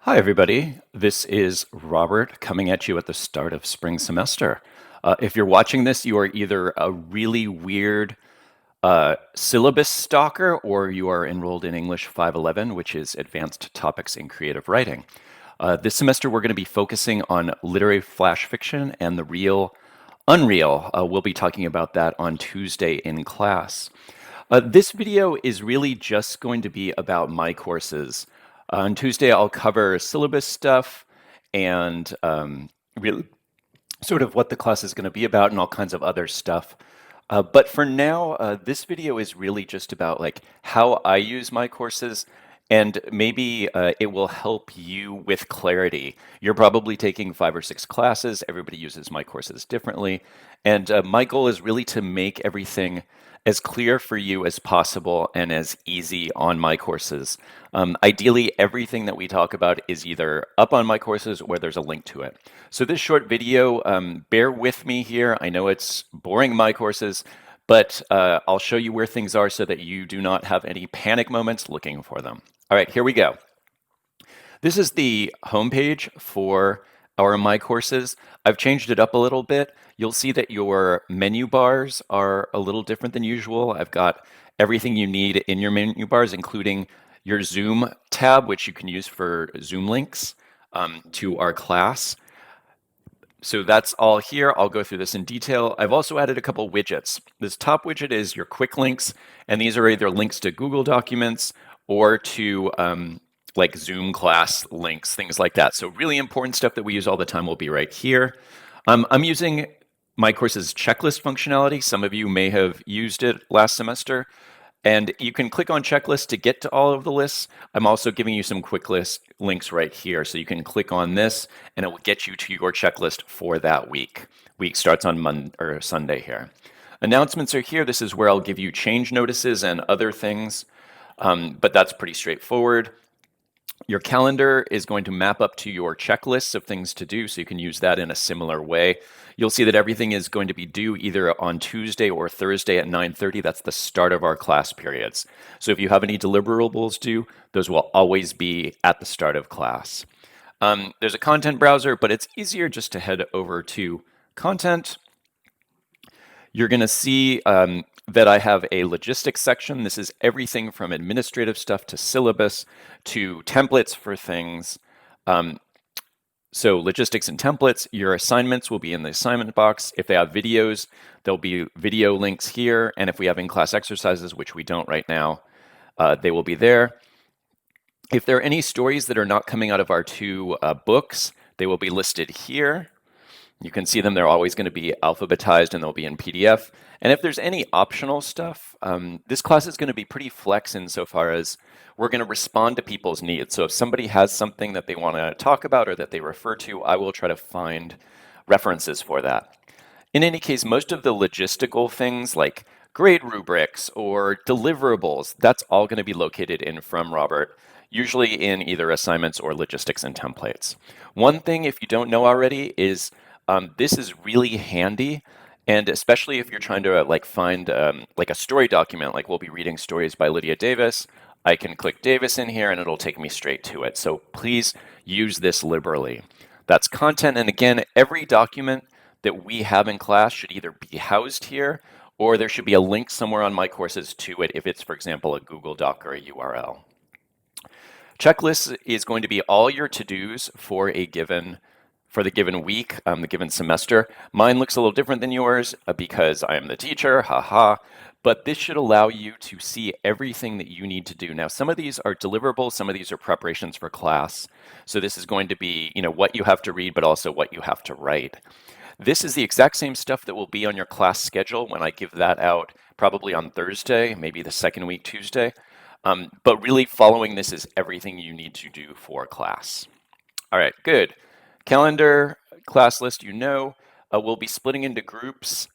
Hi, everybody. This is Robert coming at you at the start of spring semester. If you're watching this, you are either a really weird syllabus stalker or you are enrolled in English 511, which is Advanced Topics in Creative Writing. This semester, we're going to be focusing on literary flash fiction and the real unreal. We'll be talking about that on Tuesday in class. This video is really just going to be about my courses. On Tuesday, I'll cover syllabus stuff and really sort of what the class is going to be about and all kinds of other stuff. But for now, this video is really just about like how I use my courses, and maybe it will help you with clarity. You're probably taking 5 or 6 classes. Everybody uses my courses differently. And my goal is really to make everything as clear for you as possible and as easy on my courses. Ideally, everything that we talk about is either up on my courses or there's a link to it. So this short video, bear with me here. I know it's boring my courses, but I'll show you where things are so that you do not have any panic moments looking for them. All right, here we go. This is the homepage for our My Courses. I've changed it up a little bit. You'll see that your menu bars are a little different than usual. I've got everything you need in your menu bars, including your Zoom tab, which you can use for Zoom links to our class. So that's all here. I'll go through this in detail. I've also added a couple widgets. This top widget is your quick links, and these are either links to Google Documents or to like Zoom class links, things like that. So really important stuff that we use all the time will be right here. I'm using my course's checklist functionality. Some of you may have used it last semester. And you can click on checklist to get to all of the lists. I'm also giving you some quick list links right here. So you can click on this and it will get you to your checklist for that week. Week starts on Monday or Sunday here. Announcements are here. This is where I'll give you change notices and other things, but that's pretty straightforward. Your calendar is going to map up to your checklists of things to do, so you can use that in a similar way. You'll see that everything is going to be due either on Tuesday or Thursday at 9:30. That's the start of our class periods. So if you have any deliverables due, those will always be at the start of class. There's a content browser, but it's easier just to head over to content. You're going to see that I have a logistics section. This is everything from administrative stuff to syllabus to templates for things. So logistics and templates, your assignments will be in the assignment box. If they have videos, there'll be video links here. And if we have in-class exercises, which we don't right now, they will be there. If there are any stories that are not coming out of our 2 books, they will be listed here. You can see them. They're always going to be alphabetized and they'll be in PDF. And if there's any optional stuff, this class is going to be pretty flex insofar as we're going to respond to people's needs. So if somebody has something that they want to talk about or that they refer to, I will try to find references for that. In any case, most of the logistical things like grade rubrics or deliverables, that's all going to be located in From Robert, usually in either assignments or logistics and templates. One thing, if you don't know already, is this is really handy, and especially if you're trying to like find like a story document, like we'll be reading stories by Lydia Davis. I can click Davis in here and it'll take me straight to it. So please use this liberally. That's content, and again, every document that we have in class should either be housed here or there should be a link somewhere on my courses to it if it's, for example, a Google Doc or a URL. Checklist is going to be all your to-dos for the given week, the given semester. Mine looks a little different than yours because I am the teacher, haha. But this should allow you to see everything that you need to do. Now, some of these are deliverables, some of these are preparations for class. So this is going to be, what you have to read, but also what you have to write. This is the exact same stuff that will be on your class schedule when I give that out probably on Thursday, maybe the second week, Tuesday. But really following this is everything you need to do for class. All right, good. Calendar, class list, we'll be splitting into groups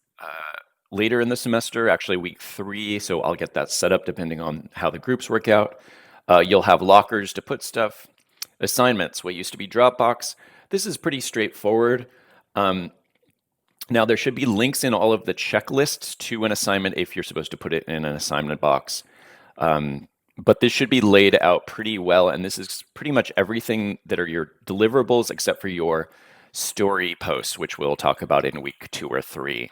later in the semester, actually week 3, so I'll get that set up depending on how the groups work out. You'll have lockers to put stuff. Assignments, what used to be Dropbox. This is pretty straightforward. Now there should be links in all of the checklists to an assignment if you're supposed to put it in an assignment box. but this should be laid out pretty well. And this is pretty much everything that are your deliverables except for your story posts, which we'll talk about in week 2 or 3.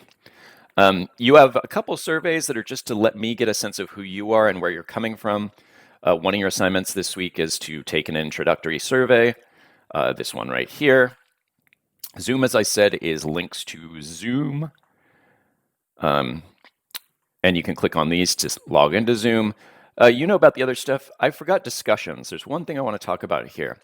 You have a couple surveys that are just to let me get a sense of who you are and where you're coming from. One of your assignments this week is to take an introductory survey, this one right here. Zoom, as I said, is links to Zoom. And you can click on these to log into Zoom. You know about the other stuff. I forgot discussions. There's one thing I want to talk about here.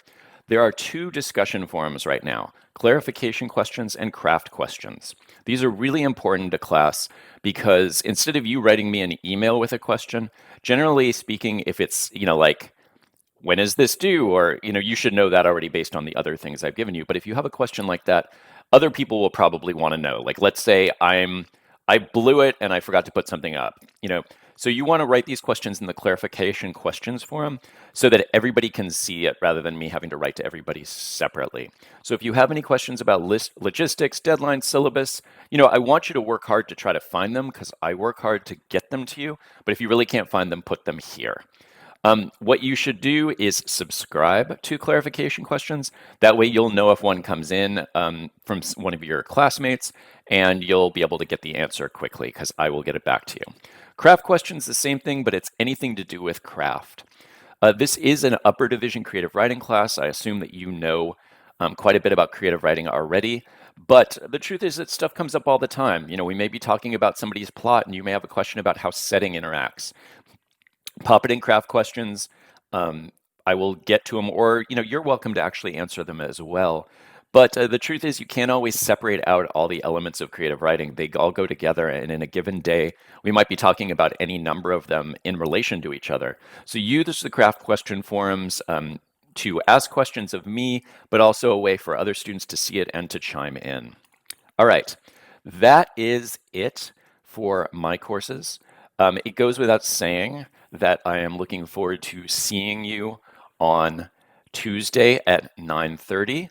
There are 2 discussion forums right now, clarification questions and craft questions. These are really important to class because instead of you writing me an email with a question, generally speaking, if it's, like, when is this due? Or, you should know that already based on the other things I've given you. But if you have a question like that, other people will probably want to know. Like, let's say I blew it and I forgot to put something up, So you want to write these questions in the clarification questions forum so that everybody can see it rather than me having to write to everybody separately. So if you have any questions about logistics, deadlines, syllabus, I want you to work hard to try to find them because I work hard to get them to you. But if you really can't find them, put them here. What you should do is subscribe to clarification questions. That way you'll know if one comes in from one of your classmates and you'll be able to get the answer quickly because I will get it back to you. Craft questions, the same thing, but it's anything to do with craft. This is an upper division creative writing class. I assume that you know quite a bit about creative writing already. But the truth is that stuff comes up all the time. We may be talking about somebody's plot and you may have a question about how setting interacts. Pop it in craft questions. I will get to them, or you're welcome to actually answer them as well. But the truth is, you can't always separate out all the elements of creative writing. They all go together, and in a given day, we might be talking about any number of them in relation to each other. So use the craft question forums to ask questions of me, but also a way for other students to see it and to chime in. All right, that is it for my courses. It goes without saying that I am looking forward to seeing you on Tuesday at 9:30.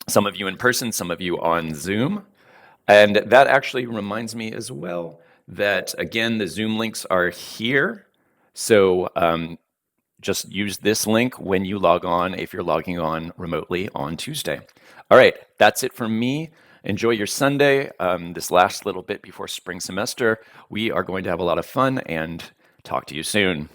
Some of you in person, some of you on Zoom. And that actually reminds me as well that, again, the Zoom links are here. So just use this link when you log on if you're logging on remotely on Tuesday. All right, that's it from me. Enjoy your Sunday. This last little bit before spring semester, we are going to have a lot of fun and talk to you soon.